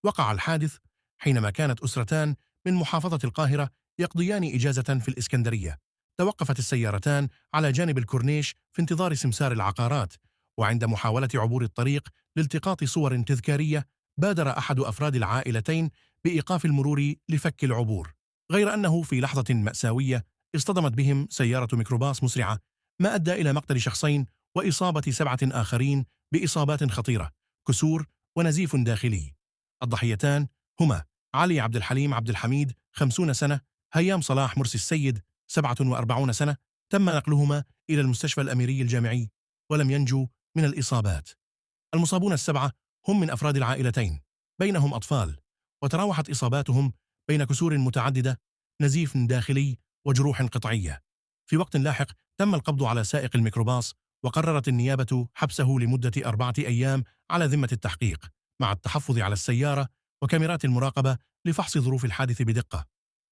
وقع الحادث حينما كانت أسرتان من محافظة القاهرة يقضيان إجازة في الإسكندرية. توقفت السيارتان على جانب الكورنيش في انتظار سمسار العقارات، وعند محاولة عبور الطريق لالتقاط صور تذكارية بادر أحد أفراد العائلتين بإيقاف المرور لفك العبور، غير أنه في لحظة مأساوية اصطدمت بهم سيارة ميكروباص مسرعة، ما أدى إلى مقتل شخصين وإصابة 7 آخرين بإصابات خطيرة، كسور ونزيف داخلي. الضحيتان هما علي عبد الحليم عبد الحميد 50 سنة، هيام صلاح مرسي السيد 47 سنة. تم نقلهما إلى المستشفى الأميري الجامعي ولم ينجوا من الإصابات. المصابون السبعة هم من أفراد العائلتين، بينهم أطفال، وتراوحت إصاباتهم بين كسور متعددة، نزيف داخلي، وجروح قطعية. في وقت لاحق تم القبض على سائق الميكروباص، وقررت النيابة حبسه لمدة 4 أيام على ذمة التحقيق، مع التحفظ على السيارة وكاميرات المراقبة لفحص ظروف الحادث بدقة.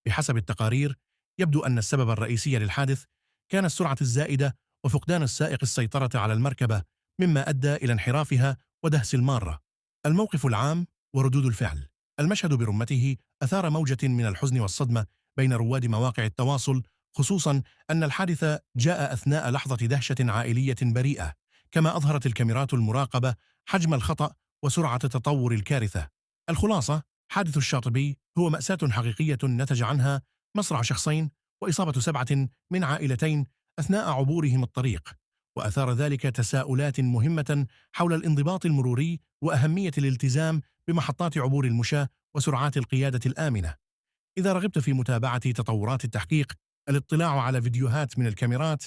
بحسب التقارير، يبدو أن السبب الرئيسي للحادث كان السرعة الزائدة وفقدان السائق السيطرة على المركبة، مما أدى إلى انحرافها ودهس المارة. الموقف العام وردود الفعل. المشهد برمته أثار موجة من الحزن والصدمة بين رواد مواقع التواصل، خصوصا أن الحادث جاء أثناء لحظة دهشة عائلية بريئة، كما أظهرت الكاميرات المراقبة حجم الخطأ وسرعة تطور الكارثة. الخلاصة: حادث الشاطبي هو مأساة حقيقية نتج عنها مصرع شخصين وإصابة 7 من عائلتين أثناء عبورهم الطريق، وأثار ذلك تساؤلات مهمة حول الانضباط المروري وأهمية الالتزام بمحطات عبور المشاة وسرعات القيادة الآمنة. إذا رغبت في متابعة تطورات التحقيق، الاطلاع على فيديوهات من الكاميرات،